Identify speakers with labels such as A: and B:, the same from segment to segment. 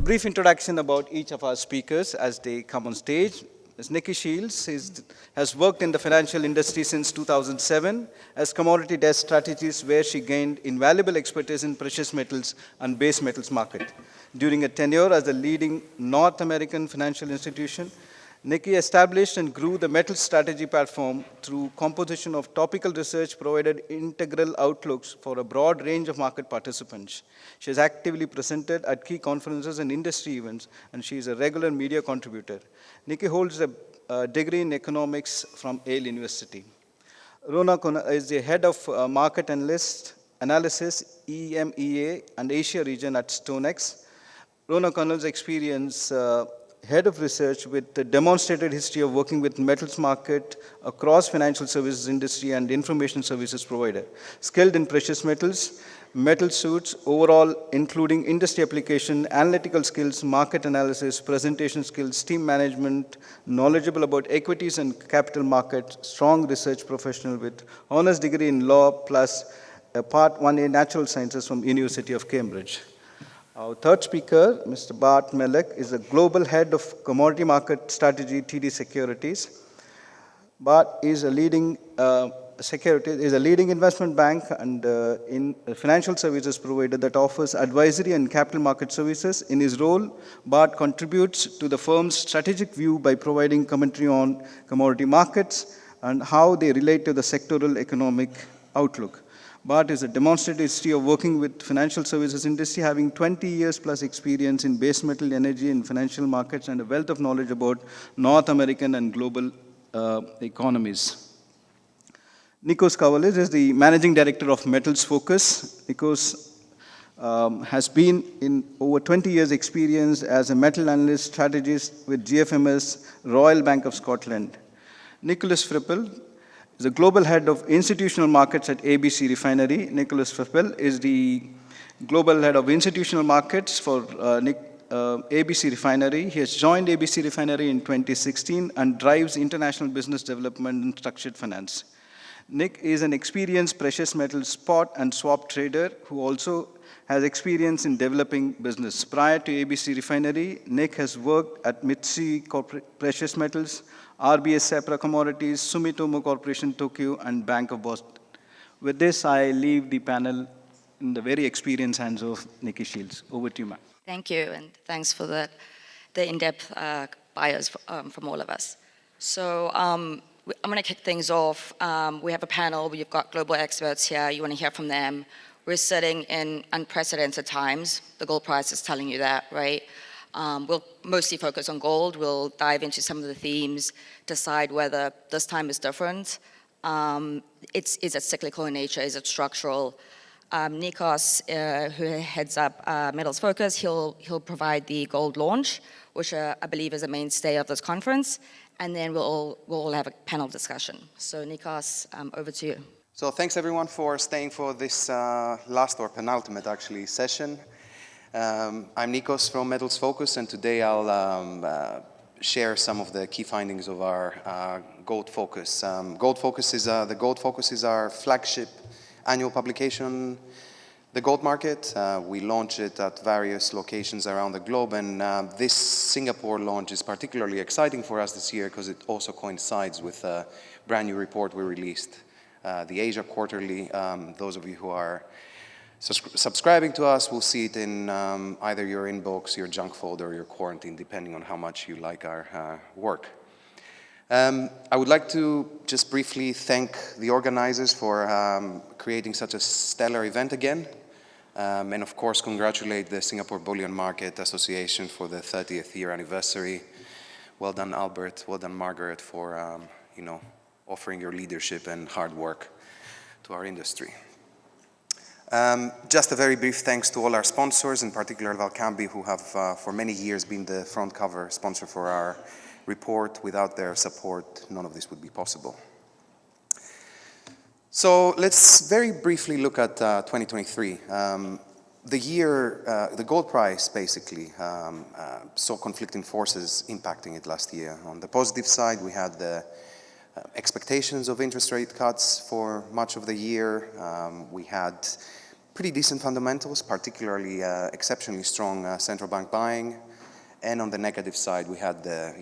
A: brief introduction about each of our speakers as they come on stage. Ms. Nicky Shiels has worked in the financial industry since 2007 as commodity desk strategist, where she gained invaluable expertise in precious metals and base metals market. During a tenure as a leading North American financial institution, Nicky established and grew the metal strategy platform through composition of topical research, provided integral outlooks for a broad range of market participants. She has actively presented at key conferences and industry events, and she is a regular media contributor. Nicky holds a degree in economics from Yale University. Rhona is the head of market analysis, EMEA, and Asia region at StoneX. Rhona Connell's experience head of research with a demonstrated history of working with metals market across financial services industry and information services provider. Skilled in precious metals, metal suits, overall including industry application, analytical skills, market analysis, presentation skills, team management, knowledgeable about equities and capital markets, strong research professional with honors degree in law plus a Part 1A Natural Sciences from University of Cambridge. Our third speaker, Mr. Bart Melek, is the Global Head of Commodity Market Strategy, TD Securities. Bart is a leading investment bank and in a financial services provider that offers advisory and capital market services. In his role, Bart contributes to the firm's strategic view by providing commentary on commodity markets and how they relate to the sectoral economic outlook. Bart is a demonstrated history of working with financial services industry, having 20 years plus experience in base metal, energy, and financial markets, and a wealth of knowledge about North American and global economies. Nikos Kavalis is the managing director of Metals Focus. Nikos has been in over 20 years experience as a metal analyst strategist with GFMS, Royal Bank of Scotland. Nicholas Frappell is the global head of institutional markets at ABC Refinery. Nicholas Frappell is the global head of institutional markets for ABC Refinery. He has joined ABC Refinery in 2016 and drives international business development and structured finance. Nick is an experienced precious metal spot and swap trader who also has experience in developing business. Prior to ABC Refinery, Nick has worked at Mitsui Precious Metals, RBS Sapra Commodities, Sumitomo Corporation Tokyo, and Bank of Boston. With this, I leave the panel in the very experienced hands of Nicky Shiels. Over to you, ma'am.
B: Thank you, and thanks for the in-depth bios from all of us. So I'm going to kick things off. We have a panel. We've got global experts here. You want to hear from them. We're sitting in unprecedented times. The gold price is telling you that, right? We'll mostly focus on gold. We'll dive into some of the themes, decide whether this time is different. Is it cyclical in nature? Is it structural? Nikos, who heads up Metals Focus, he'll provide the gold launch, which I believe is a mainstay of this conference. And then we'll all have a panel discussion. So Nikos, over to you.
C: So thanks everyone for staying for this last or penultimate actually session. I'm Nikos from Metals Focus, and today I'll share some of the key findings of our Gold Focus. The Gold Focus is our flagship annual publication, the gold market. We launch it at various locations around the globe, and this Singapore launch is particularly exciting for us this year because it also coincides with a brand new report we released, the Asia Quarterly. Those of you who are subscribing to us will see it in either your inbox, your junk folder, or your quarantine, depending on how much you like our work. I would like to just briefly thank the organizers for creating such a stellar event again, and of course congratulate the Singapore Bullion Market Association for the 30th year anniversary. Well done, Albert. Well done, Margaret, for offering your leadership and hard work to our industry. Just a very brief thanks to all our sponsors, in particular Valcambi, who have for many years been the front cover sponsor for our report. Without their support, none of this would be possible. So let's very briefly look at 2023. The gold price basically saw conflicting forces impacting it last year. On the positive side, we had the expectations of interest rate cuts for much of the year. We had Pretty decent fundamentals, particularly exceptionally strong central bank buying. And on the negative side, we had the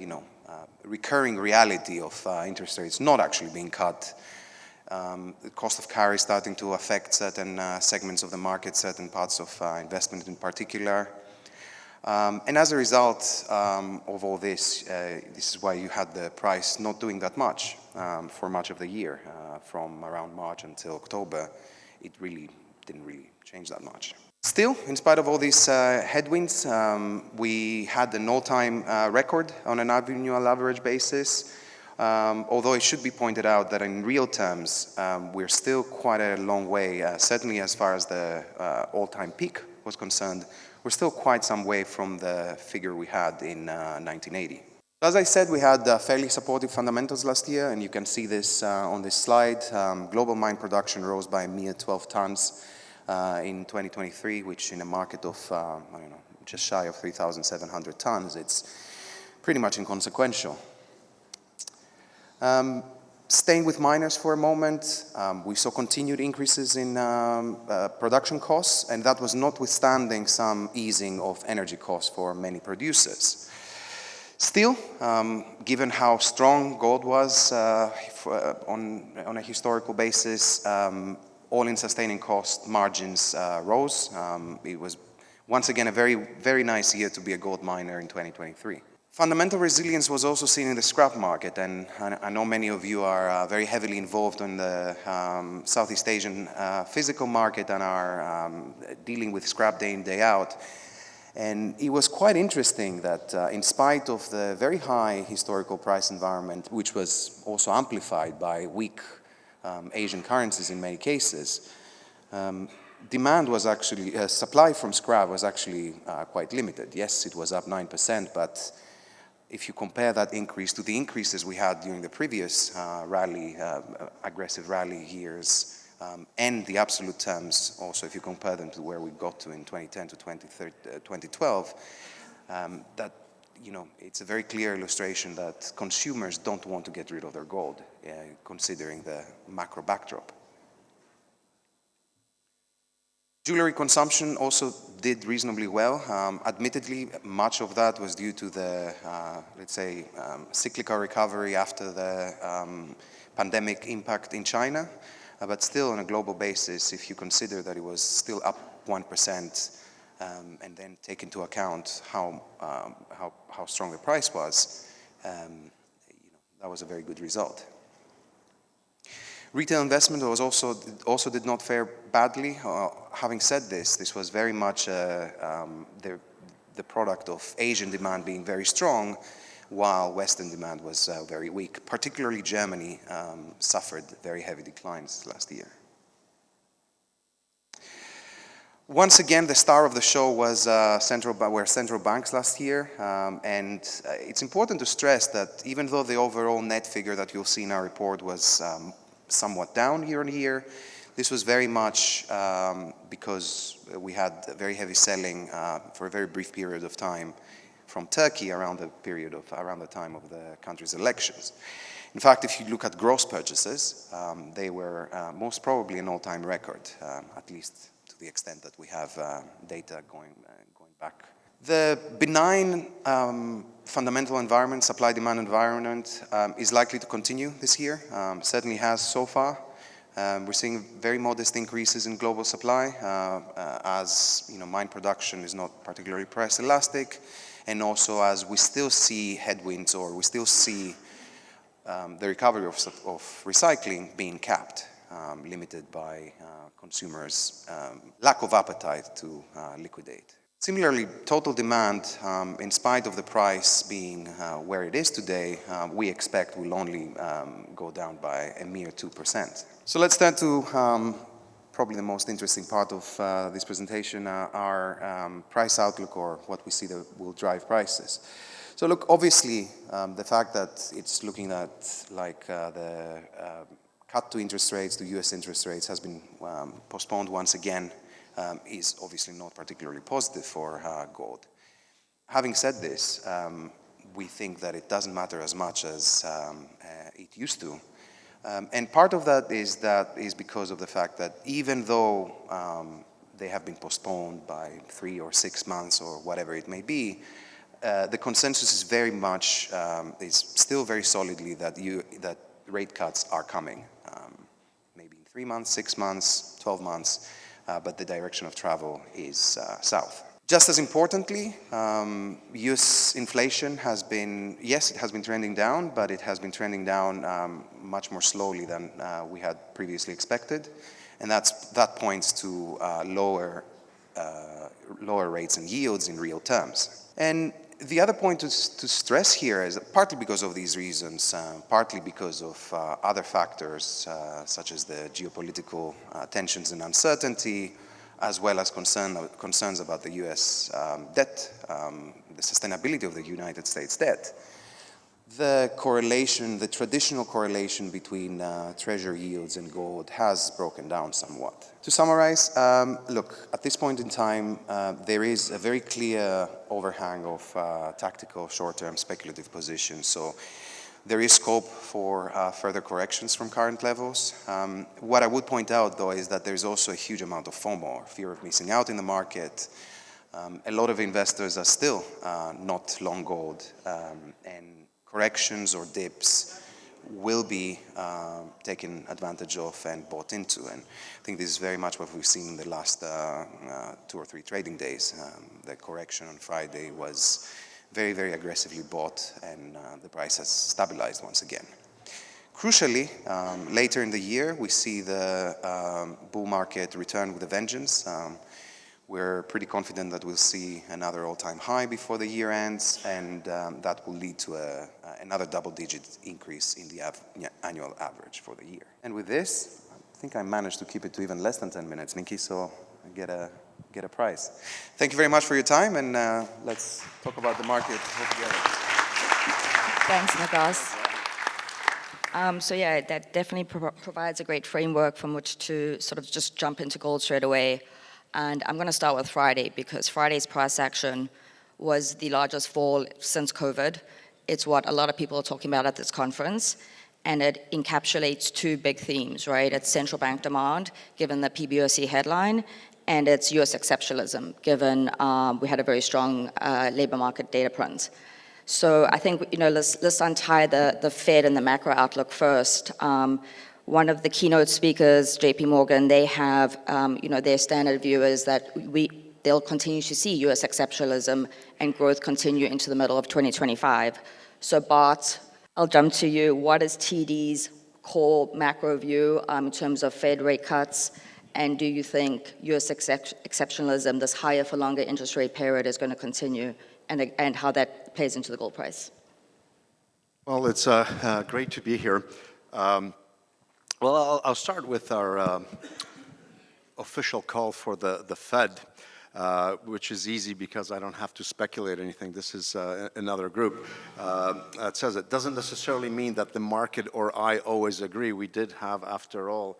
C: recurring reality of interest rates not actually being cut. The cost of carry starting to affect certain segments of the market, certain parts of investment in particular. And as a result of all this, this is why you had the price not doing that much for much of the year. From around March until October, it really didn't change that much. Still, in spite of all these headwinds, we had an all-time record on an annual average basis. Although it should be pointed out that in real terms, we're still quite a long way, certainly as far as the all-time peak was concerned, we're still quite some way from the figure we had in 1980. As I said, we had fairly supportive fundamentals last year, and you can see this on this slide. Global mine production rose by a mere 12 tons in 2023, which in a market of, just shy of 3,700 tons, it's pretty much inconsequential. Staying with miners for a moment, we saw continued increases in production costs, and that was notwithstanding some easing of energy costs for many producers. Still, given how strong gold was on a historical basis, all-in sustaining cost margins rose. It was once again a very, very nice year to be a gold miner in 2023. Fundamental resilience was also seen in the scrap market, and I know many of you are very heavily involved in the Southeast Asian physical market and are dealing with scrap day in, day out. And it was quite interesting that in spite of the very high historical price environment, which was also amplified by weak Asian currencies in many cases, demand was actually, supply from scrap was actually quite limited. Yes, it was up 9%, but if you compare that increase to the increases we had during the previous aggressive rally years, and the absolute terms, also if you compare them to where we got to in 2010 to 2012, that it's a very clear illustration that consumers don't want to get rid of their gold, considering the macro backdrop. Jewelry consumption also did reasonably well. Admittedly, much of that was due to the, cyclical recovery after the pandemic impact in China. But still, on a global basis, if you consider that it was still up 1%, and then take into account how strong the price was, that was a very good result. Retail investment was also did not fare badly. Having said this, this was very much the product of Asian demand being very strong, while Western demand was very weak. Particularly Germany suffered very heavy declines last year. Once again, the star of the show was central banks last year, and it's important to stress that even though the overall net figure that you'll see in our report was somewhat down year on year, this was very much because we had very heavy selling for a very brief period of time from Turkey around the time of the country's elections. In fact, if you look at gross purchases, they were most probably an all-time record, at least to the extent that we have data going back. The benign fundamental environment, supply-demand environment, is likely to continue this year. Certainly has so far. We're seeing very modest increases in global supply, as mine production is not particularly price elastic, and also as we still see headwinds, or we still see the recovery of recycling being capped, limited by consumers' lack of appetite to liquidate. Similarly, total demand, in spite of the price being where it is today, we expect will only go down by a mere 2%. So let's turn to probably the most interesting part of this presentation, our price outlook, or what we see that will drive prices. So look, obviously, the fact that it's looking at like the cut to interest rates, to US interest rates, has been postponed once again, is obviously not particularly positive for gold. Having said this, we think that it doesn't matter as much as it used to. And part of that is because of the fact that even though they have been postponed by 3 or 6 months or whatever it may be, the consensus is very much, is still very solidly that rate cuts are coming. Maybe in 3 months, 6 months, 12 months, but the direction of travel is south. Just as importantly, US inflation has been, yes, it has been trending down, but it has been trending down much more slowly than we had previously expected. And that points to lower rates and yields in real terms. And the other point to stress here is that partly because of these reasons, partly because of other factors such as the geopolitical tensions and uncertainty, as well as concerns about the US debt, the sustainability of the United States debt, the correlation, the traditional correlation between treasury yields and gold has broken down somewhat. To summarize, look, at this point in time, there is a very clear overhang of tactical short-term speculative positions. So there is scope for further corrections from current levels. What I would point out, though, is that there's also a huge amount of FOMO, fear of missing out in the market. A lot of investors are still not long gold, and corrections or dips will be taken advantage of and bought into. And I think this is very much what we've seen in the last 2 or 3 trading days. The correction on Friday was very, very aggressively bought, and the price has stabilized once again. Crucially, later in the year, we see the bull market return with a vengeance. We're pretty confident that we'll see another all-time high before the year ends, and that will lead to another double-digit increase in the annual average for the year. And with this, I think I managed to keep it to even less than 10 minutes, Nicky, so I get a prize. Thank you very much for your time, and let's talk about the market together.
B: Thanks, Nikos. So yeah, that definitely provides a great framework from which to sort of just jump into gold straight away. And I'm going to start with Friday, because Friday's price action was the largest fall since COVID. It's what a lot of people are talking about at this conference, and it encapsulates 2 big themes, right? It's central bank demand, given the PBOC headline, and it's US exceptionalism, given we had a very strong labor market data print. So I think, let's untie the Fed and the macro outlook first. One of the keynote speakers, JP Morgan, they have, their standard view is that they'll continue to see US exceptionalism and growth continue into the middle of 2025. So Bart, I'll jump to you. What is TD's core macro view in terms of Fed rate cuts? And do you think US exceptionalism, this higher for longer interest rate period, is going to continue, and how that plays into the gold price?
D: Well, it's great to be here. Well, I'll start with our official call for the Fed, which is easy because I don't have to speculate anything. This is another group that says it. Doesn't necessarily mean that the market or I always agree. We did have, after all,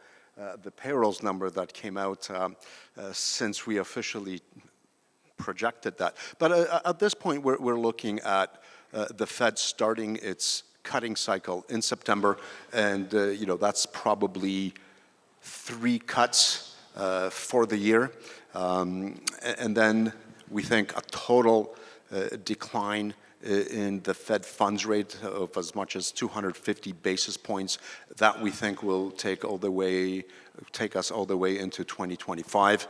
D: the payrolls number that came out since we officially projected that. But at this point, we're looking at the Fed starting its cutting cycle in September, and that's probably 3 cuts for the year, and then we think a total decline in the Fed funds rate of as much as 250 basis points. That we think will take us all the way into 2025.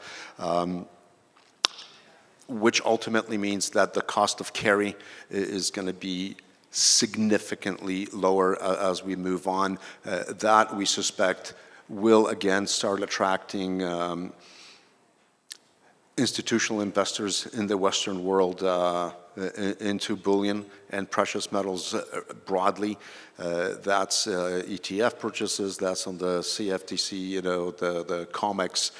D: Which ultimately means that the cost of carry is going to be significantly lower as we move on. That, we suspect, will again start attracting institutional investors in the Western world into bullion and precious metals broadly. That's ETF purchases, that's on the CFTC, the COMEX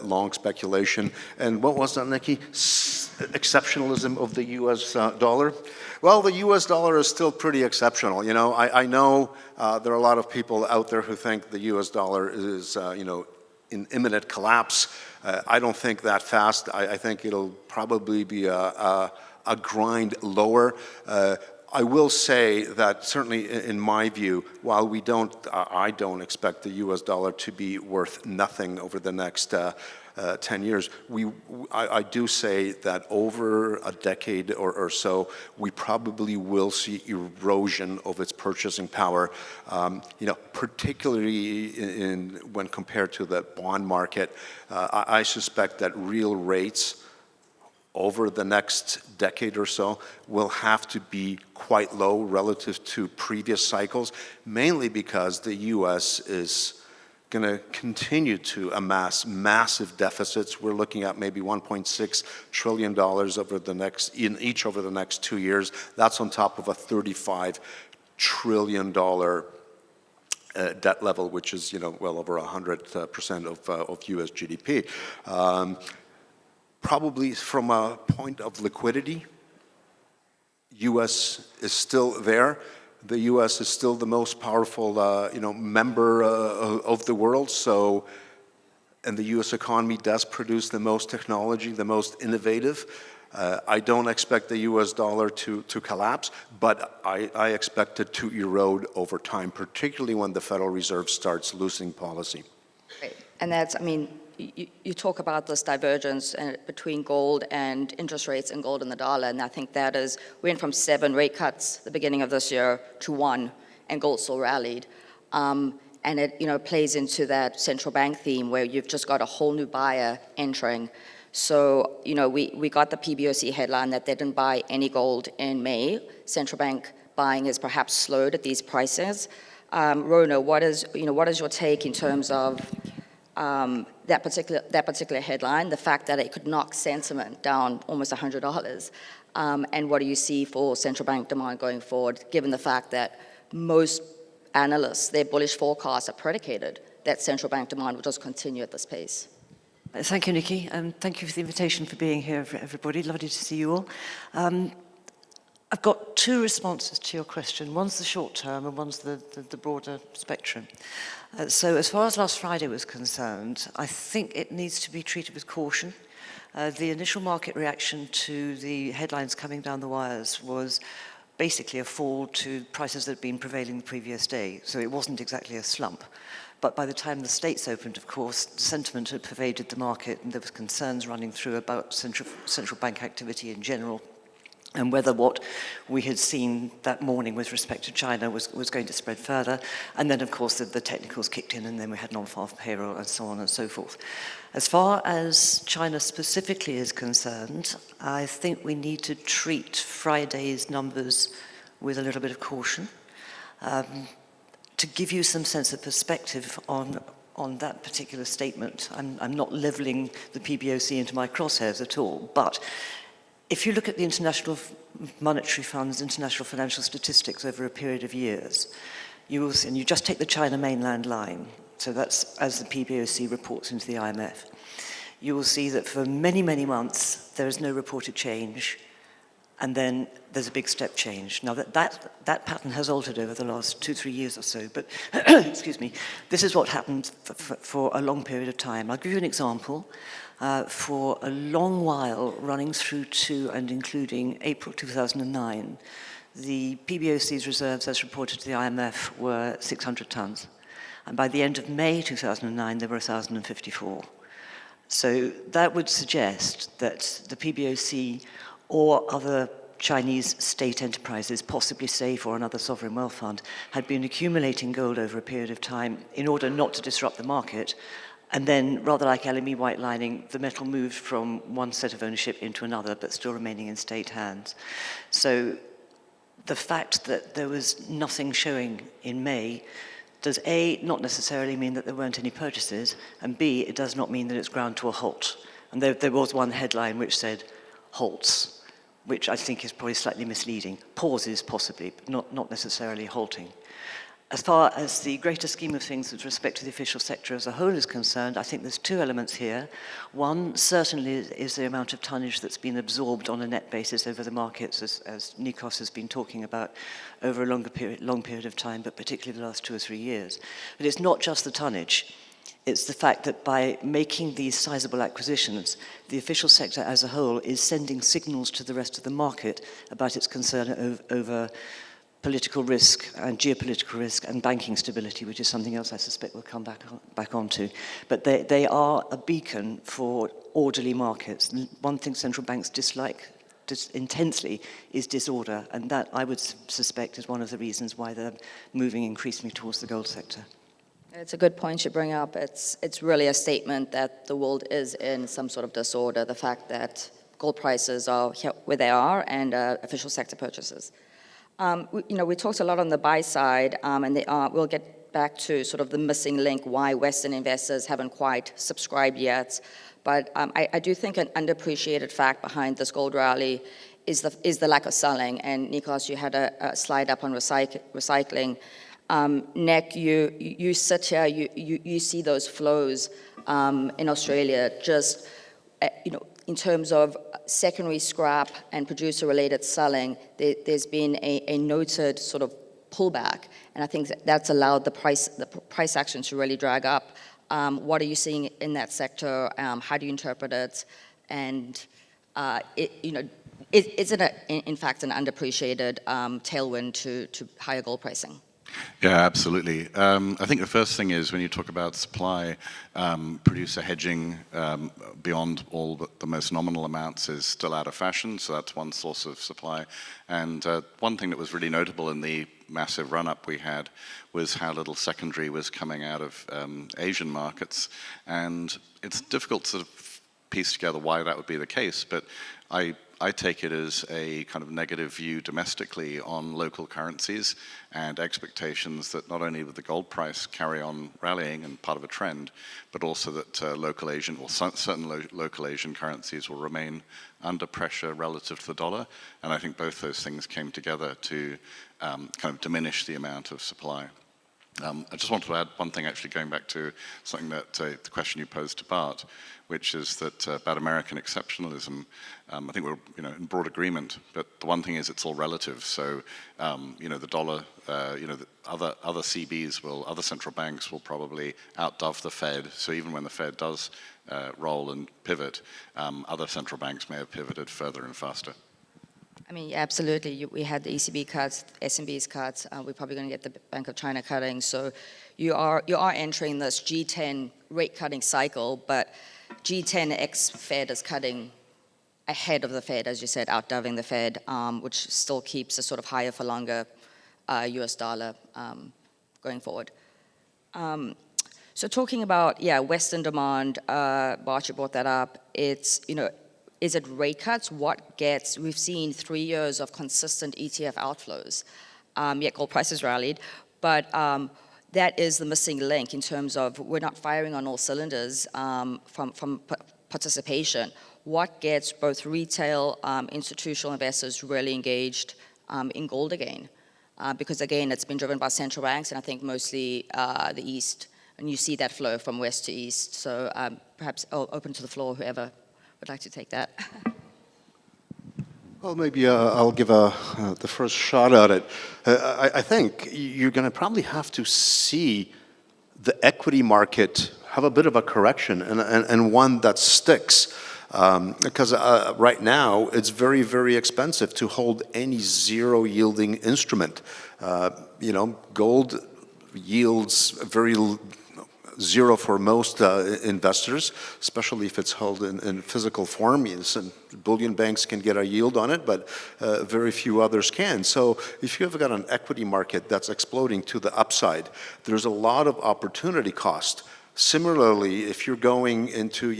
D: long speculation. And what was that, Nicky? Exceptionalism of the US dollar? Well, the US dollar is still pretty exceptional. I know there are a lot of people out there who think the US dollar is, in imminent collapse. I don't think that fast. I think it'll probably be a grind lower. I will say that certainly in my view, while I don't expect the US dollar to be worth nothing over the next 10 years, I do say that over a decade or so, we probably will see erosion of its purchasing power, particularly when compared to the bond market. I suspect that real rates over the next decade or so will have to be quite low relative to previous cycles, mainly because the US is going to continue to amass massive deficits. We're looking at maybe $1.6 trillion over the next 2 years. That's on top of a $35 trillion debt level, which is well over 100% of US GDP. Probably from a point of liquidity, US is still there. The US is still the most powerful, member of the world. So, and the US economy does produce the most technology, the most innovative. I don't expect the US dollar to collapse, but I expect it to erode over time, particularly when the Federal Reserve starts loosening policy.
B: Right. And that's, you talk about this divergence between gold and interest rates and gold and the dollar, and I think that is, we went from 7 rate cuts the beginning of this year to 1, and gold still rallied. And it plays into that central bank theme where you've just got a whole new buyer entering. So, we got the PBOC headline that they didn't buy any gold in May. Central bank buying is perhaps slowed at these prices. Rhona, what is your take in terms of that particular headline, the fact that it could knock sentiment down almost $100, and what do you see for central bank demand going forward, given the fact that most analysts, their bullish forecasts are predicated that central bank demand will just continue at this pace?
E: Thank you, Nikki, and thank you for the invitation for being here, everybody. Lovely to see you all. I've got 2 responses to your question. One's the short term and one's the broader spectrum. So as far as last Friday was concerned, I think it needs to be treated with caution. The initial market reaction to the headlines coming down the wires was basically a fall to prices that had been prevailing the previous day. So it wasn't exactly a slump. But by the time the States opened, of course, sentiment had pervaded the market and there was concerns running through about central bank activity in general, and whether what we had seen that morning with respect to China was going to spread further. And then, of course, the technicals kicked in, and then we had non-farm payroll and so on and so forth. As far as China specifically is concerned, I think we need to treat Friday's numbers with a little bit of caution. To give you some sense of perspective on that particular statement, I'm not leveling the PBOC into my crosshairs at all, but if you look at the International Monetary Fund's international financial statistics over a period of years, you will see, and you just take the China mainland line, so that's as the PBOC reports into the IMF, you will see that for many, many months there is no reported change, and then there's a big step change. Now that pattern has altered over the last 2-3 years or so, but excuse me, this is what happened for a long period of time. I'll give you an example. For a long while, running through to and including April 2009, the PBOC's reserves, as reported to the IMF, were 600 tons. And by the end of May 2009, there were 1,054. So that would suggest that the PBOC or other Chinese state enterprises, possibly SAFE or another sovereign wealth fund, had been accumulating gold over a period of time in order not to disrupt the market. And then, rather like LME white lining, the metal moved from one set of ownership into another, but still remaining in state hands. So the fact that there was nothing showing in May does A, not necessarily mean that there weren't any purchases, and B, it does not mean that it's ground to a halt. And there was one headline which said, halts, which I think is probably slightly misleading. Pauses, possibly, but not necessarily halting. As far as the greater scheme of things with respect to the official sector as a whole is concerned, I think there's 2 elements here. One, certainly, is the amount of tonnage that's been absorbed on a net basis over the markets, as Nikos has been talking about, over a long period of time, but particularly the last 2 or 3 years. But it's not just the tonnage. It's the fact that by making these sizable acquisitions, the official sector as a whole is sending signals to the rest of the market about its concern over political risk and geopolitical risk and banking stability, which is something else I suspect we'll come back onto. But they are a beacon for orderly markets. One thing central banks dislike intensely is disorder, and that I would suspect is one of the reasons why they're moving increasingly towards the gold sector.
B: It's a good point you bring up. It's really a statement that the world is in some sort of disorder, the fact that gold prices are where they are and official sector purchases. We talked a lot on the buy side, and we'll get back to sort of the missing link, why Western investors haven't quite subscribed yet. But I do think an underappreciated fact behind this gold rally is the lack of selling. And Nikos, you had a slide up on recycling. Nick, you sit here, you see those flows in Australia, just in terms of secondary scrap and producer-related selling. There's been a noted sort of pullback, and I think that's allowed the price action to really drag up. What are you seeing in that sector? How do you interpret it? And is it in fact an underappreciated tailwind to higher gold pricing?
F: Yeah, absolutely. I think the first thing is when you talk about supply, producer hedging beyond all but the most nominal amounts is still out of fashion, so that's one source of supply. And one thing that was really notable in the massive run-up we had was how little secondary was coming out of Asian markets. And it's difficult to sort of piece together why that would be the case, but I take it as a kind of negative view domestically on local currencies and expectations that not only would the gold price carry on rallying and part of a trend, but also that local Asian, or certain local Asian currencies will remain under pressure relative to the dollar. And I think both those things came together to kind of diminish the amount of supply. I just want to add one thing, actually, going back to something that the question you posed to Bart, which is that about American exceptionalism. I think we're in broad agreement, but the one thing is it's all relative. So the dollar, the other CBs other central banks will probably outdove the Fed. So even when the Fed does roll and pivot, other central banks may have pivoted further and faster.
B: I mean, yeah, absolutely. We had the ECB cuts, SMB's cuts. We're probably going to get the Bank of China cutting. So you are entering this G10 rate cutting cycle, but G10 ex-Fed is cutting ahead of the Fed, as you said, outdoving the Fed, which still keeps a sort of higher for longer US dollar going forward. So talking about, Western demand, Bart, you brought that up. It's, is it rate cuts? We've seen 3 years of consistent ETF outflows, yet gold prices rallied, but that is the missing link in terms of we're not firing on all cylinders from participation. What gets both retail, institutional investors really engaged in gold again? Because again, it's been driven by central banks, and I think mostly the East, and you see that flow from West to East. So perhaps I'll open to the floor, whoever would like to take that.
D: Well, maybe I'll give the first shot at it. I think you're going to probably have to see the equity market have a bit of a correction and one that sticks. Because right now, it's very, very expensive to hold any zero-yielding instrument. Gold yields very zero for most investors, especially if it's held in physical form. And bullion banks can get a yield on it, but very few others can. So if you've got an equity market that's exploding to the upside, there's a lot of opportunity cost. Similarly, if you're going into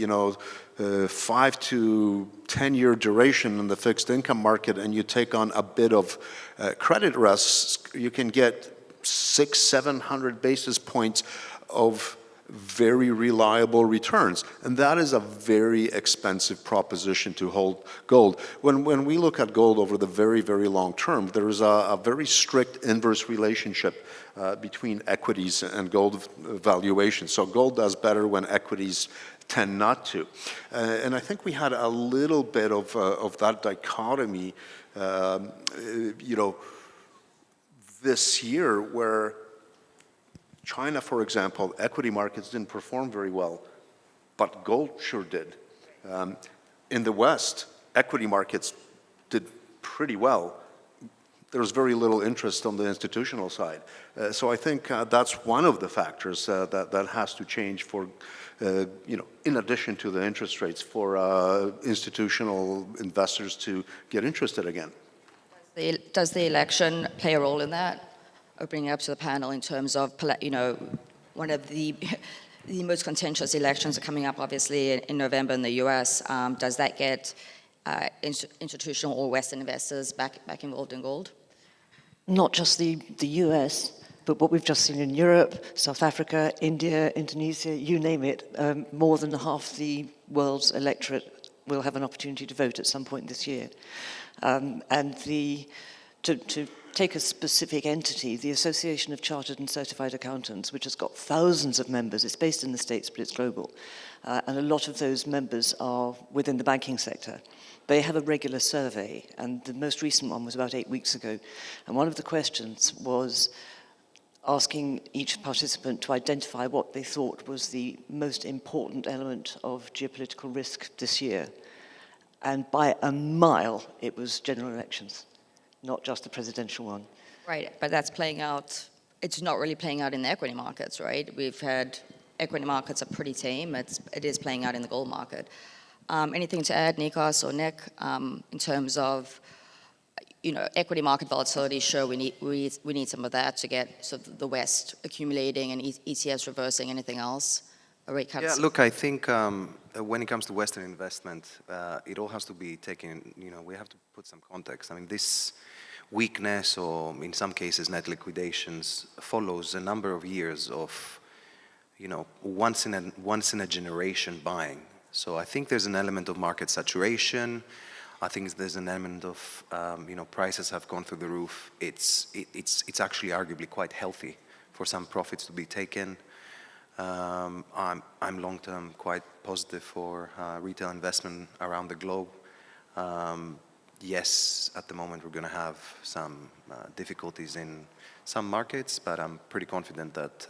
D: 5 to 10-year duration in the fixed income market and you take on a bit of credit risk, you can get 600-700 basis points of very reliable returns. And that is a very expensive proposition to hold gold. When we look at gold over the very, very long term, there is a very strict inverse relationship between equities and gold valuation. So gold does better when equities tend not to. And I think we had a little bit of that dichotomy, this year, where China, for example, equity markets didn't perform very well, but gold sure did. In the West, equity markets did pretty well. There was very little interest on the institutional side. So I think that's one of the factors that has to change for, in addition to the interest rates, for institutional investors to get interested again.
B: Does the election play a role in that? Opening up to the panel in terms of, one of the most contentious elections are coming up, obviously, in November in the US. Does that get institutional or Western investors back involved in gold?
E: Not just the US, but what we've just seen in Europe, South Africa, India, Indonesia, you name it, more than half the world's electorate will have an opportunity to vote at some point this year. To take a specific entity, the Association of Chartered and Certified Accountants, which has got thousands of members, it's based in the States, but it's global, and a lot of those members are within the banking sector. They have a regular survey, and the most recent one was about 8 weeks ago, and one of the questions was asking each participant to identify what they thought was the most important element of geopolitical risk this year. And by a mile, it was general elections, not just the presidential one.
B: Right, but that's playing out, it's not really playing out in the equity markets, right? We've had, equity markets are pretty tame, it is playing out in the gold market. Anything to add, Nikos or Nick, in terms of, equity market volatility? Sure, we need some of that to get sort of the West accumulating and ETFs reversing. Anything else? Rate cuts?
C: Yeah, look, I think when it comes to Western investment, it all has to be taken, we have to put some context. I mean, this weakness, or in some cases net liquidations, follows a number of years of, once in a generation buying. So I think there's an element of market saturation. I think there's an element of, prices have gone through the roof. It's actually arguably quite healthy for some profits to be taken. I'm long-term quite positive for retail investment around the globe. Yes, at the moment we're going to have some difficulties in some markets, but I'm pretty confident that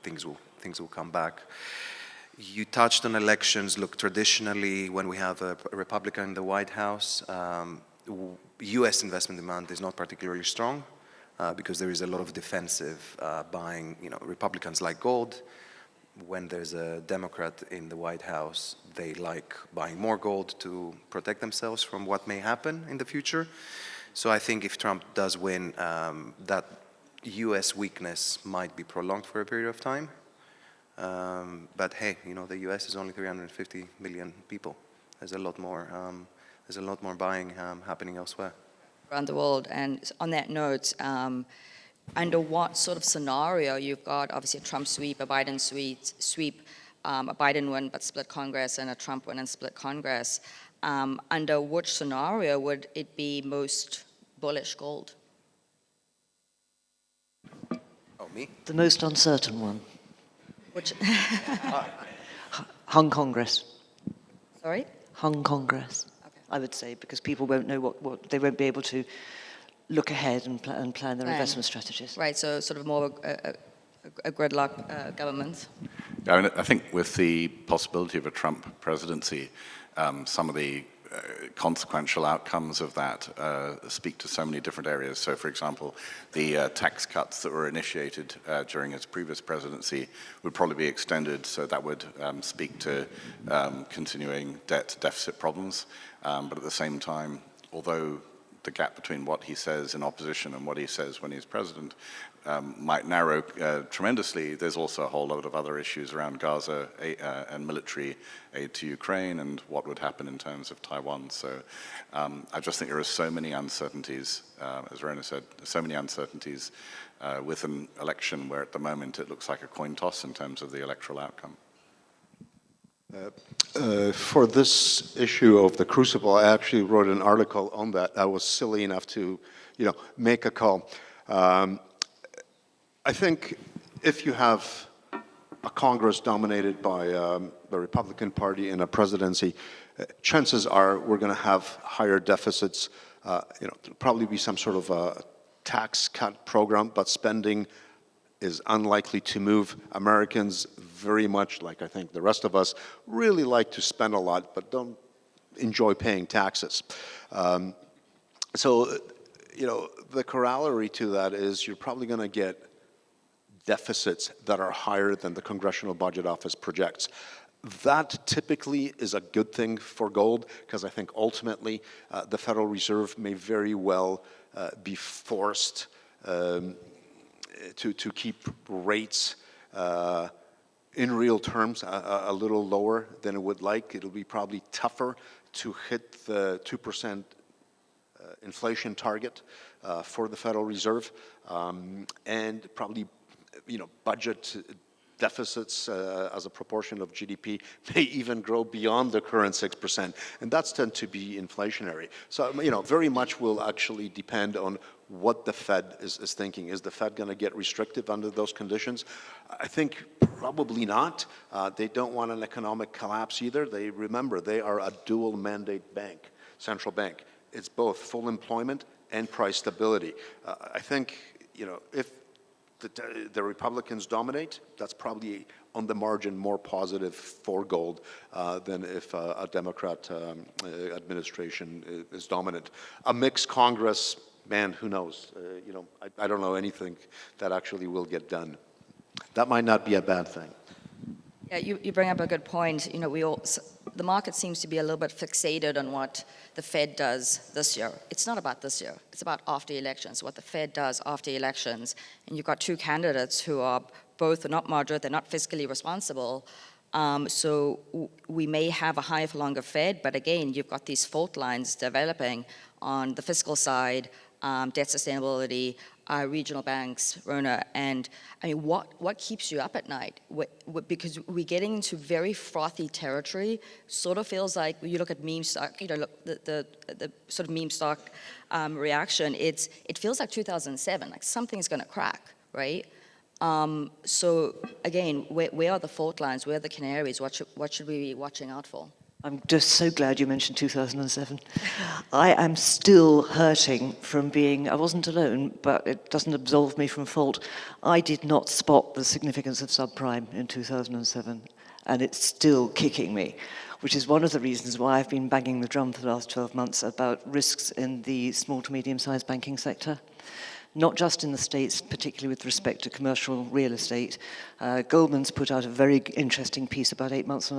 C: things will come back. You touched on elections. Look, traditionally, when we have a Republican in the White House, U.S. investment demand is not particularly strong because there is a lot of defensive buying. Republicans like gold. When there's a Democrat in the White House, they like buying more gold to protect themselves from what may happen in the future. So I think if Trump does win, that U.S. weakness might be prolonged for a period of time. But hey, the U.S. is only 350 million people. There's a lot more buying happening elsewhere.
B: Around the world. And on that note, under what sort of scenario you've got obviously a Trump sweep, a Biden sweep, a Biden win but split Congress, and a Trump win and split Congress. Under which scenario would it be most bullish gold?
C: Oh, me?
E: The most uncertain one.
B: Which?
E: Hung Congress.
B: Sorry?
E: Hung Congress, okay. I would say, because people won't know what they won't be able to look ahead and plan their investment strategies.
B: Right, so sort of more a gridlock government.
F: I think with the possibility of a Trump presidency, some of the consequential outcomes of that speak to so many different areas. So, for example, the tax cuts that were initiated during his previous presidency would probably be extended, so that would speak to continuing debt deficit problems. But at the same time, although the gap between what he says in opposition and what he says when he's president might narrow tremendously, there's also a whole lot of other issues around Gaza and military aid to Ukraine and what would happen in terms of Taiwan. So I just think there are so many uncertainties, as Rhona said, so many uncertainties with an election where at the moment it looks like a coin toss in terms of the electoral outcome.
D: For this issue of the crucible, I actually wrote an article on that. I was silly enough to, make a call. I think if you have a Congress dominated by the Republican Party and a presidency, chances are we're going to have higher deficits. There'll probably be some sort of a tax cut program, but spending is unlikely to move. Americans, very much like I think the rest of us, really like to spend a lot, but don't enjoy paying taxes. So, you know, the corollary to that is you're probably going to get deficits that are higher than the Congressional Budget Office projects. That typically is a good thing for gold, because I think ultimately the Federal Reserve may very well be forced to keep rates in real terms a little lower than it would like. It'll be probably tougher to hit the 2% inflation target for the Federal Reserve, and probably, you know, budget deficits as a proportion of GDP may even grow beyond the current 6%, and that's tend to be inflationary. So, you know, very much will actually depend on what the Fed is thinking. Is the Fed going to get restrictive under those conditions? I think probably not. They don't want an economic collapse either. Remember, they are a dual mandate bank, central bank. It's both full employment and price stability. I think, you know, if the Republicans dominate, that's probably on the margin more positive for gold than if a Democrat administration is dominant. A mixed Congress, man, who knows? You know, I don't know anything that actually will get done. That might not be a bad thing.
B: Yeah, you bring up a good point. You know, the market seems to be a little bit fixated on what the Fed does this year. It's not about this year. It's about after elections, what the Fed does after elections. And you've got two candidates who are both not moderate, they're not fiscally responsible. So we may have a higher for longer Fed, but again, you've got these fault lines developing on the fiscal side, debt sustainability, regional banks, Rhona, and I mean, what keeps you up at night? Because we're getting into very frothy territory. Sort of feels like when you look at meme stock, you know, look, the sort of meme stock reaction. It feels like 2007, like something's going to crack, right? So again, where are the fault lines? Where are the canaries? What should we be watching out for?
E: I'm just so glad you mentioned 2007. I am still hurting from being, I wasn't alone, but it doesn't absolve me from fault. I did not spot the significance of subprime in 2007, and it's still kicking me, which is one of the reasons why I've been banging the drum for the last 12 months about risks in the small to medium-sized banking sector. Not just in the States, particularly with respect to commercial real estate. Goldman's put out a very interesting piece about 8 months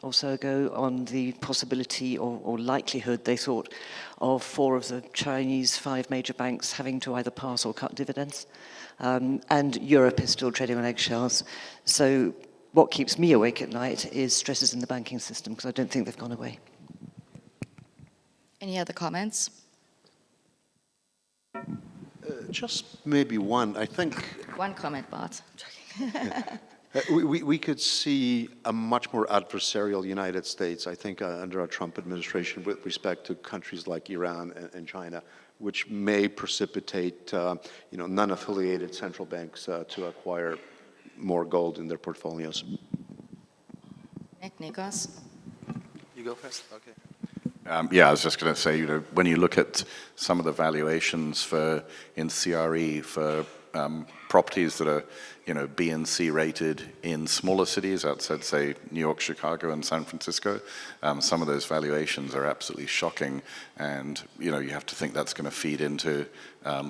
E: or so ago on the possibility or likelihood, they thought, of 4 of the Chinese 5 major banks having to either pass or cut dividends. And Europe is still treading on eggshells. So what keeps me awake at night is stresses in the banking system, because I don't think they've gone away.
B: Any other comments?
D: Just maybe one. I think
B: One comment, Bart.
D: we could see a much more adversarial United States, I think, under a Trump administration with respect to countries like Iran and China, which may precipitate, you know, non-affiliated central banks to acquire more gold in their portfolios.
B: Nikos?
C: You go first? Okay.
F: Yeah, I was just going to say, you know, when you look at some of the valuations in CRE for properties that are, you know, B and C rated in smaller cities outside, say, New York, Chicago, and San Francisco, some of those valuations are absolutely shocking. And, you know, you have to think that's going to feed into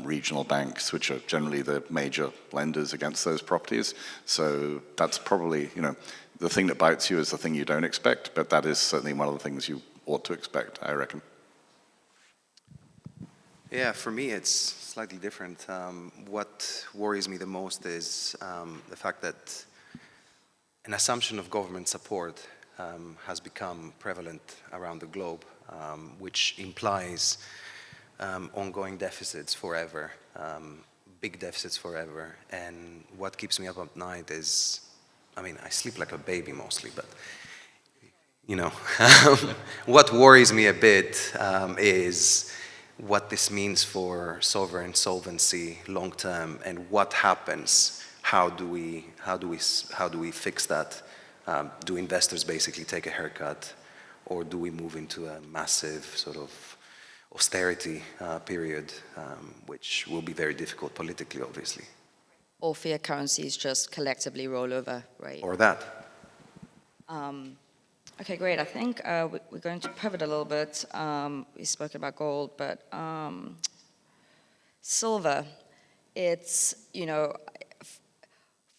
F: regional banks, which are generally the major lenders against those properties. So that's probably, you know, the thing that bites you is the thing you don't expect, but that is certainly one of the things you ought to expect, I reckon.
C: Yeah, for me it's slightly different. What worries me the most is the fact that an assumption of government support has become prevalent around the globe, which implies ongoing deficits forever, big deficits forever. And what keeps me up at night is, I mean, I sleep like a baby mostly, but you know, what worries me a bit is what this means for sovereign solvency long term, and what happens. How do we fix that? Do investors basically take a haircut, or do we move into a massive sort of austerity period, which will be very difficult politically, obviously?
B: Or fiat currencies just collectively roll over, right?
C: Or that.
B: Okay, great. I think we're going to pivot a little bit. We spoke about gold, but silver, it's,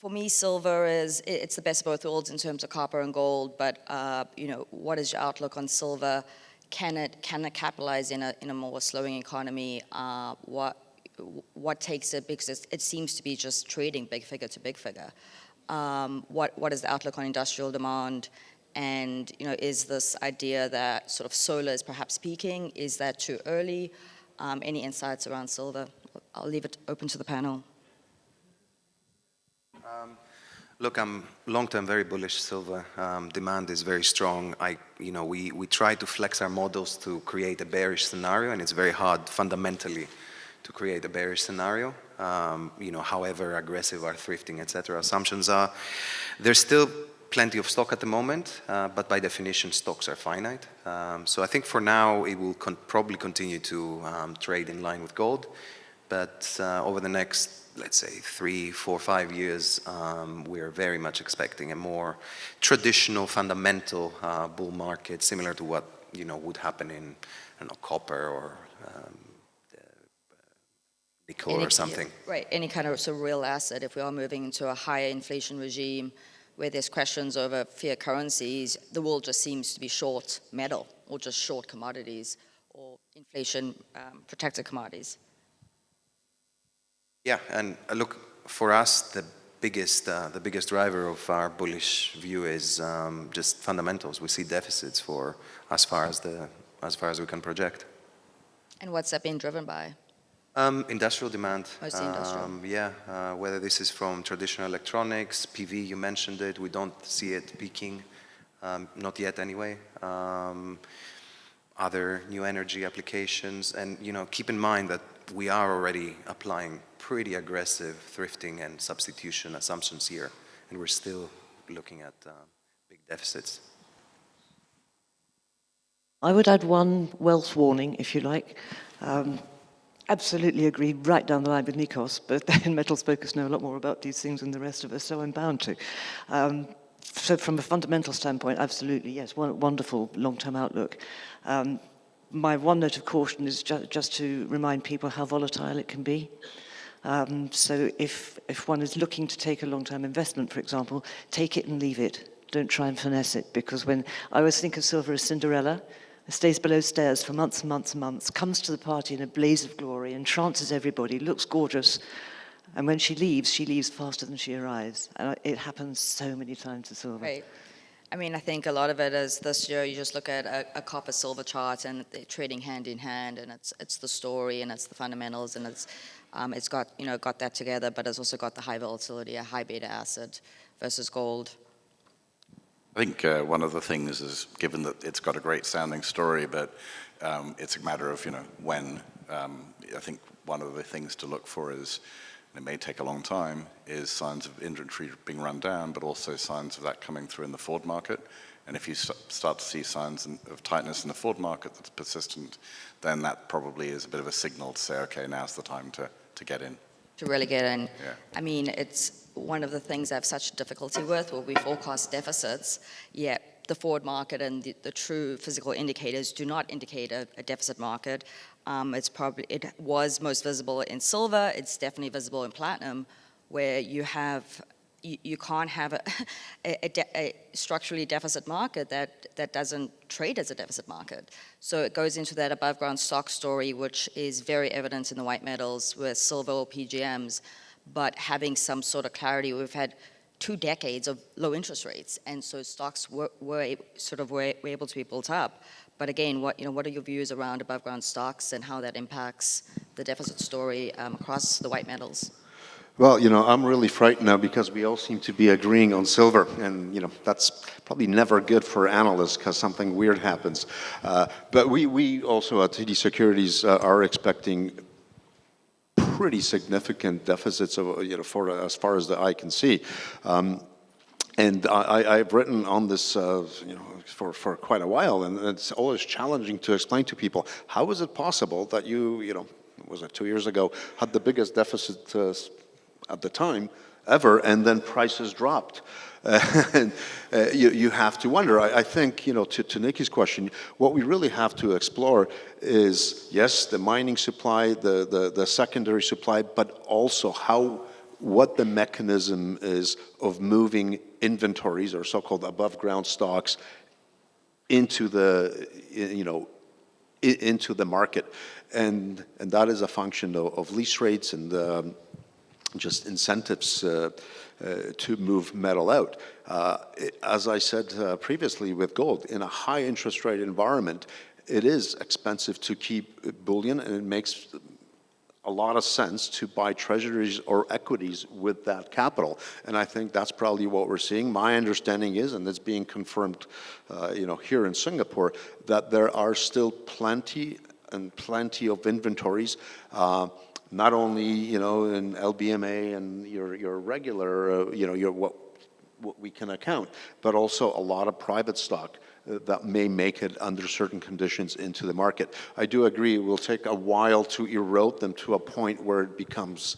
B: for me, silver it's the best of both worlds in terms of copper and gold, but, what is your outlook on silver? Can it capitalize in a more slowing economy? What takes it, because it seems to be just trading big figure to big figure. What is the outlook on industrial demand? And is this idea that sort of solar is perhaps peaking? Is that too early? Any insights around silver? I'll leave it open to the panel.
C: Look, I'm long-term very bullish silver. Demand is very strong. We try to flex our models to create a bearish scenario, and it's very hard fundamentally to create a bearish scenario. However aggressive our thrifting, etc. assumptions are. There's still plenty of stock at the moment, but by definition, stocks are finite. So I think for now, it will probably continue to trade in line with gold. But over the next, let's say, 3, 4, 5 years, we're very much expecting a more traditional, fundamental bull market, similar to what would happen in, copper or nickel or something.
B: Right, any kind of real asset. If we are moving into a higher inflation regime where there's questions over fiat currencies, the world just seems to be short metal or just short commodities or inflation protected commodities.
C: Yeah, and look, for us, the biggest driver of our bullish view is just fundamentals. We see deficits for as far as we can project.
B: And what's that being driven by?
C: Industrial demand.
B: Mostly industrial.
C: Yeah, whether this is from traditional electronics, PV, you mentioned it, we don't see it peaking, not yet anyway. Other new energy applications, and keep in mind that we are already applying pretty aggressive thrifting and substitution assumptions here, and we're still looking at big deficits.
E: I would add one wealth warning, if you like. Absolutely agree right down the line with Nikos, but then Metals Focus know a lot more about these things than the rest of us, so I'm bound to. So from a fundamental standpoint, absolutely, yes, wonderful long-term outlook. My one note of caution is just to remind people how volatile it can be. So if one is looking to take a long-term investment, for example, take it and leave it. Don't try and finesse it, because when I always think of silver as Cinderella, it stays below stairs for months and months and months, comes to the party in a blaze of glory, entrances everybody, looks gorgeous, and when she leaves faster than she arrives. And it happens so many times to silver.
B: Right. I mean, I think a lot of it is this year, you just look at a copper-silver chart and they're trading hand in hand, and it's the story and it's the fundamentals, and it's got that together, but it's also got the high volatility, a high beta asset versus gold.
F: I think one of the things is, given that it's got a great sounding story, but it's a matter of, when. I think one of the things to look for is, and it may take a long time, is signs of inventory being run down, but also signs of that coming through in the forward market. And if you start to see signs of tightness in the forward market that's persistent, then that probably is a bit of a signal to say, okay, now's the time to get in.
B: To really get in.
F: Yeah.
B: I mean, it's one of the things I have such difficulty with, where we forecast deficits, yet the forward market and the true physical indicators do not indicate a deficit market. It was most visible in silver. It's definitely visible in platinum, where you can't have a structurally deficit market that doesn't trade as a deficit market. So it goes into that above ground stock story, which is very evident in the white metals with silver or PGMs, but having some sort of clarity. We've had 2 decades of low interest rates, and so stocks were able to be built up. But again, what are your views around above ground stocks and how that impacts the deficit story across the white metals?
G: Well, I'm really frightened now because we all seem to be agreeing on silver, and that's probably never good for analysts because something weird happens. But we also at TD Securities are expecting pretty significant deficits of, for as far as the eye can see. And I've written on this, for quite a while, and it's always challenging to explain to people, how is it possible that was it 2 years ago, had the biggest deficit at the time ever, and then prices dropped. And you have to wonder. I think, to Nicky's question, what we really have to explore is, yes, the mining supply, the secondary supply, but also what the mechanism is of moving inventories or so-called above ground stocks into the, into the market. And that is a function of lease rates and just incentives to move metal out. As I said previously with gold, in a high interest rate environment, it is expensive to keep bullion, and it makes a lot of sense to buy treasuries or equities with that capital. And I think that's probably what we're seeing. My understanding is, and it's being confirmed here in Singapore, that there are still plenty of inventories, not only in LBMA and your regular what we can account, but also a lot of private stock that may make it under certain conditions into the market. I do agree it will take a while to erode them to a point where it becomes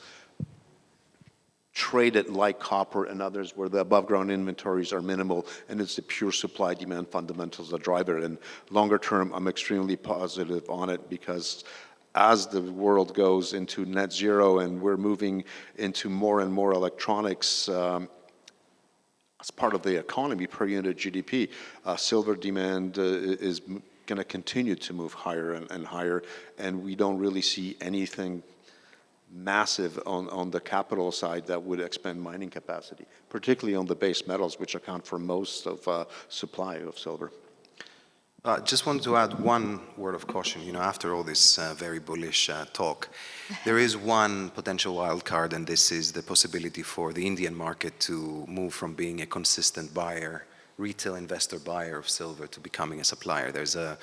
G: traded like copper and others, where the above ground inventories are minimal and it's the pure supply demand fundamentals that drive it. And longer term, I'm extremely positive on it, because as the world goes into net zero and we're moving into more and more electronics as part of the economy per unit GDP, silver demand is going to continue to move higher and higher, and we don't really see anything massive on the capital side that would expand mining capacity, particularly on the base metals, which account for most of supply of silver.
C: Just wanted to add one word of caution. After all this very bullish talk, there is one potential wild card, and this is the possibility for the Indian market to move from being a consistent buyer, retail investor buyer of silver, to becoming a supplier. There's a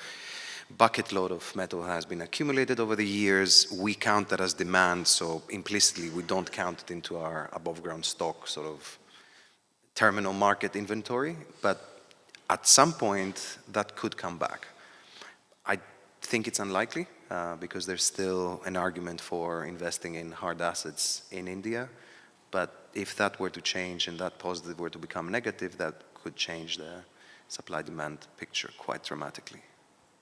C: bucket load of metal has been accumulated over the years. We count that as demand, so implicitly we don't count it into our above ground stock sort of terminal market inventory, but at some point, that could come back. I think it's unlikely because there's still an argument for investing in hard assets in India. But if that were to change and that positive were to become negative, that could change the supply-demand picture quite dramatically.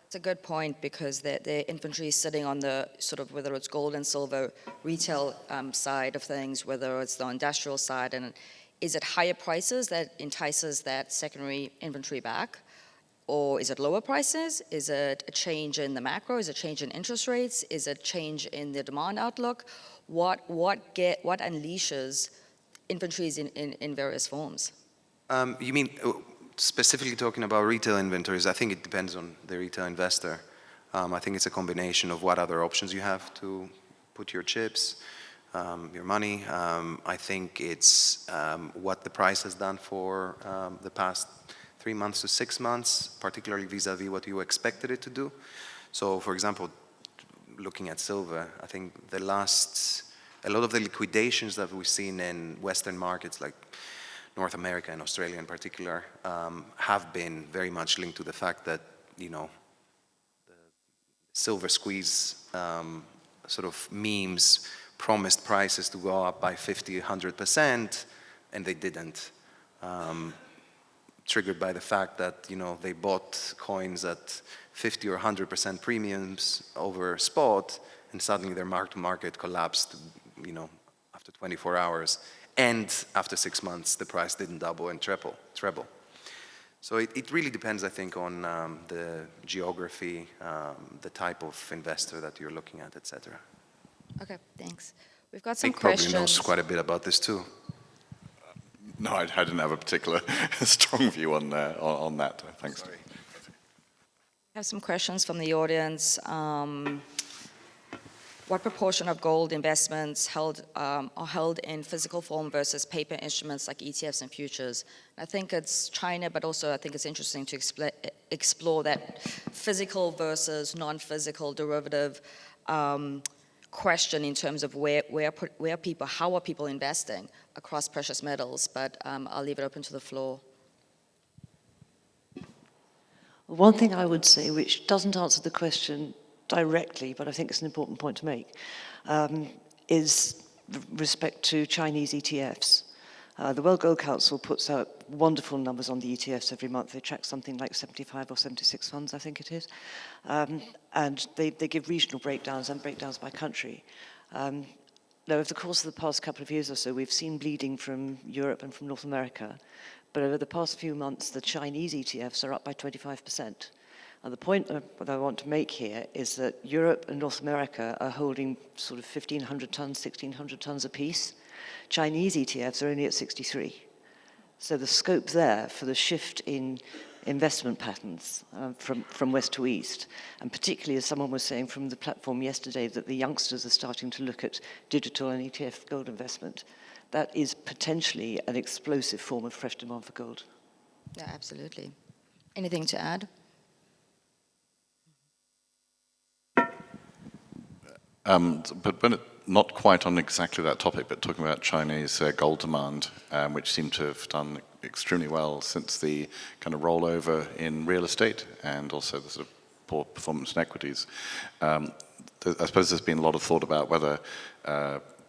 B: It's a good point, because the inventory is sitting on the sort of, whether it's gold and silver retail side of things, whether it's the industrial side, and is it higher prices that entices that secondary inventory back? Or is it lower prices? Is it a change in the macro? Is it a change in interest rates? Is it a change in the demand outlook? What unleashes inventories in various forms?
C: You mean specifically talking about retail inventories? I think it depends on the retail investor. I think it's a combination of what other options you have to put your chips, your money. I think it's what the price has done for the past 3 months to 6 months, particularly vis-a-vis what you expected it to do. So, for example, looking at silver, I think a lot of the liquidations that we've seen in Western markets, like North America and Australia in particular, have been very much linked to the fact that, the silver squeeze sort of memes promised prices to go up by 50, 100%, and they didn't. Triggered by the fact that, they bought coins at 50 or 100% premiums over spot, and suddenly their mark-to-market collapsed, after 24 hours. And after 6 months, the price didn't double and treble. So it really depends, I think, on the geography, the type of investor that you're looking at, etc.
B: Okay, thanks. We've got some
C: Nick
B: questions.
C: probably knows quite a bit about this too.
F: No, I didn't have a particular strong view on that. Thanks.
C: Sorry.
B: We have some questions from the audience. What proportion of gold investments are held in physical form versus paper instruments like ETFs and futures? I think it's China, but also I think it's interesting to explore that physical versus non-physical derivative question in terms of how are people investing across precious metals, but I'll leave it open to the floor.
E: One thing I would say, which doesn't answer the question directly, but I think it's an important point to make, is respect to Chinese ETFs. The World Gold Council puts out wonderful numbers on the ETFs every month. They track something like 75 or 76 funds, I think it is. And they give regional breakdowns and breakdowns by country. Now, over the course of the past couple of years or so, we've seen bleeding from Europe and from North America. But over the past few months, the Chinese ETFs are up by 25%. And the point that I want to make here is that Europe and North America are holding sort of 1,500 tons, 1,600 tons apiece. Chinese ETFs are only at 63. So the scope there for the shift in investment patterns from west to east, and particularly as someone was saying from the platform yesterday that the youngsters are starting to look at digital and ETF gold investment, that is potentially an explosive form of fresh demand for gold.
B: Yeah, absolutely. Anything to add?
F: But when not quite on exactly that topic, but talking about Chinese gold demand, which seemed to have done extremely well since the kind of rollover in real estate and also the sort of poor performance in equities. I suppose there's been a lot of thought about whether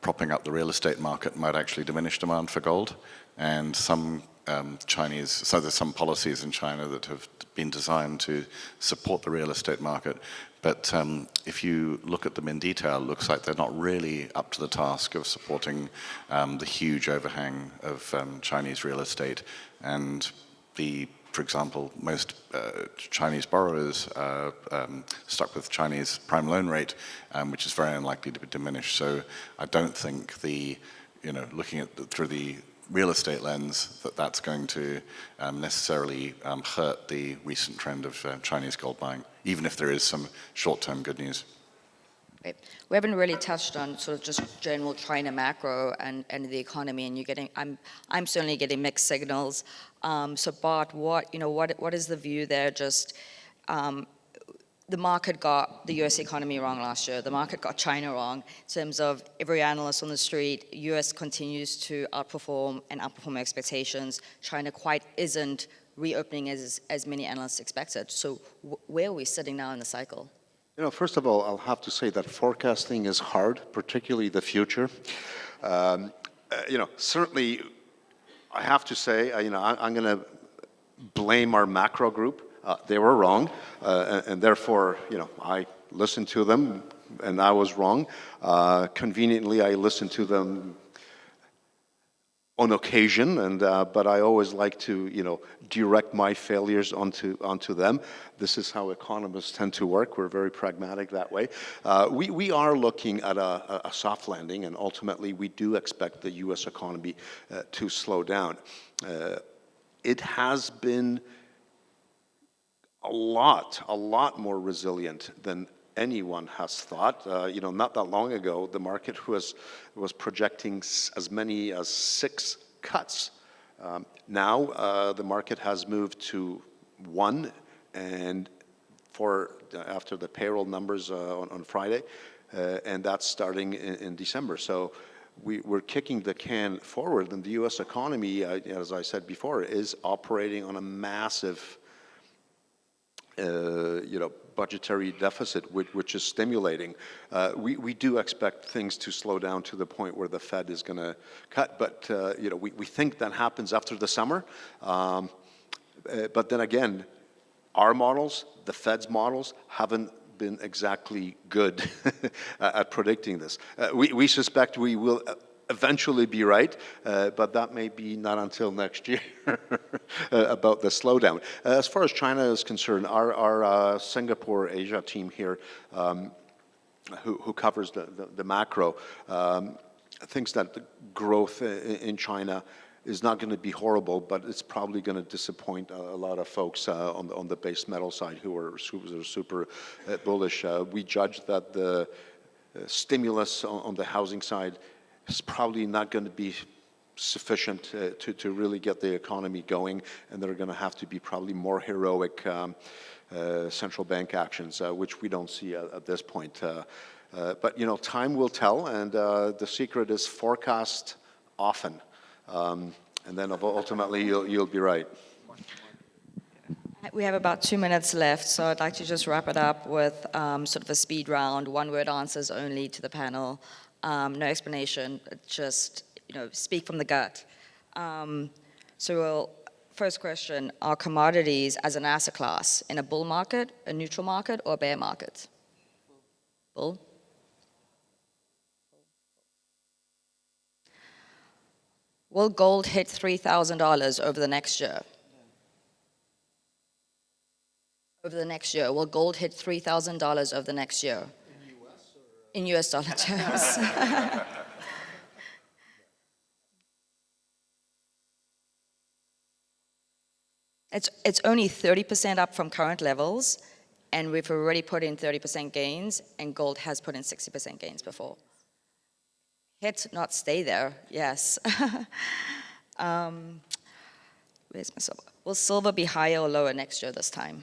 F: propping up the real estate market might actually diminish demand for gold, and some so there's some policies in China that have been designed to support the real estate market. But if you look at them in detail, it looks like they're not really up to the task of supporting the huge overhang of Chinese real estate. And for example, most Chinese borrowers are stuck with Chinese prime loan rate, which is very unlikely to be diminished. So I don't think looking at through the real estate lens, that's going to necessarily hurt the recent trend of Chinese gold buying, even if there is some short-term good news.
B: Great. We haven't really touched on sort of just general China macro and the economy, and you're getting. I'm certainly getting mixed signals. So Bart, what is the view there? Just the market got the US economy wrong last year. The market got China wrong in terms of every analyst on the street. US continues to outperform expectations. China quite isn't reopening as many analysts expected. So where are we sitting now in the cycle?
G: First of all, I'll have to say that forecasting is hard, particularly the future. Certainly, I have to say, I'm going to blame our macro group. They were wrong, and therefore, I listened to them, and I was wrong. Conveniently, I listened to them on occasion, but I always like to, direct my failures onto them. This is how economists tend to work. We're very pragmatic that way. We are looking at a soft landing, and ultimately, we do expect the U.S. economy to slow down. It has been a lot more resilient than anyone has thought. Not that long ago, the market was projecting as many as 6 cuts. Now the market has moved to 1, and after the payroll numbers on Friday, and that's starting in December. So we're kicking the can forward, and the U.S. economy, as I said before, is operating on a massive budgetary deficit, which is stimulating. We do expect things to slow down to the point where the Fed is going to cut, but we think that happens after the summer. But then again, our models, the Fed's models, haven't been exactly good at predicting this. We suspect we will eventually be right, but that may be not until next year about the slowdown. As far as China is concerned, our Singapore Asia team here, who covers the macro, thinks that the growth in China is not going to be horrible, but it's probably going to disappoint a lot of folks on the base metal side who are super bullish. We judge that the stimulus on the housing side is probably not going to be sufficient to really get the economy going, and there are going to have to be probably more heroic central bank actions, which we don't see at this point. But time will tell, and the secret is forecast often, and then ultimately you'll be right.
B: We have about 2 minutes left, so I'd like to just wrap it up with sort of a speed round, one-word answers only to the panel. No explanation, just, speak from the gut. First question, are commodities as an asset class in a bull market, a neutral market, or a bear market? Bull? Will gold hit $3,000 over the next year? Over the next year, will gold hit $3,000 over the next year? In US or? In US dollar terms. It's only 30% up from current levels, and we've already put in 30% gains, and gold has put in 60% gains before. Hit, not stay there, yes. Where's my silver? Will silver be higher or lower next year this time?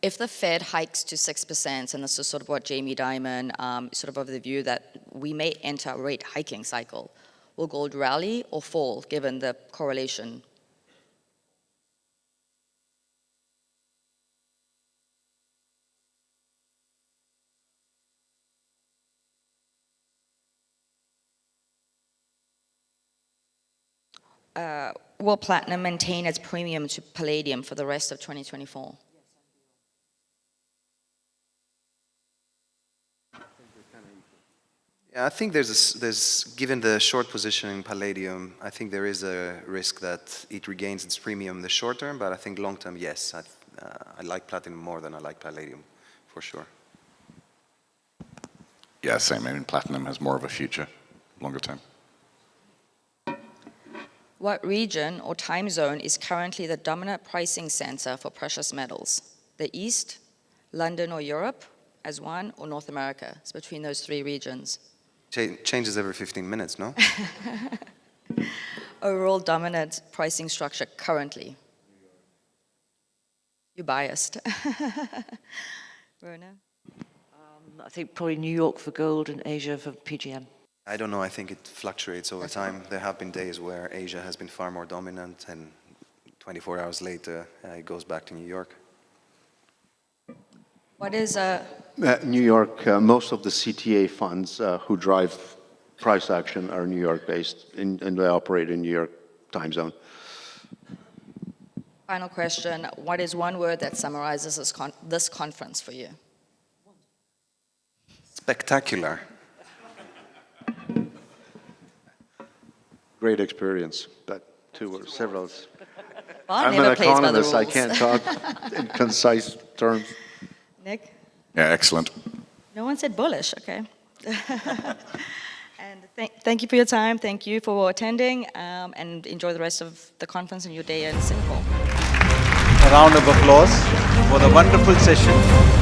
B: If the Fed hikes to 6%, and this is sort of what Jamie Dimon, sort of the view that we may enter a rate hiking cycle, will gold rally or fall given the correlation? Will platinum maintain its premium to palladium for the rest of 2024?
C: Yeah, I think given the short position in palladium, I think there is a risk that it regains its premium in the short term, but I think long term, yes. I like platinum more than I like palladium, for sure.
F: Yeah, same. I mean, platinum has more of a future, longer term.
B: What region or time zone is currently the dominant pricing center for precious metals? The East, London or Europe as one, or North America? It's between those three regions.
C: Changes every 15 minutes, no?
B: Overall dominant pricing structure currently? You're biased. Rhona?
E: I think probably New York for gold and Asia for PGM.
C: I don't know. I think it fluctuates over time. There have been days where Asia has been far more dominant, and 24 hours later, it goes back to New York.
B: What is
G: New York, most of the CTA funds who drive price action are New York-based, and they operate in New York time zone.
B: Final question. What is one word that summarizes this conference for you?
C: Spectacular.
G: Great experience, but two or several.
B: Bart
G: I'm
B: never
G: an
B: plays by the
G: economist. I
B: rules.
G: can't talk in concise terms.
B: Nick?
F: Yeah, excellent.
B: No one said bullish, okay. And thank you for your time. Thank you for attending, and enjoy the rest of the conference and your day in Singapore.
A: A round of applause for the wonderful session.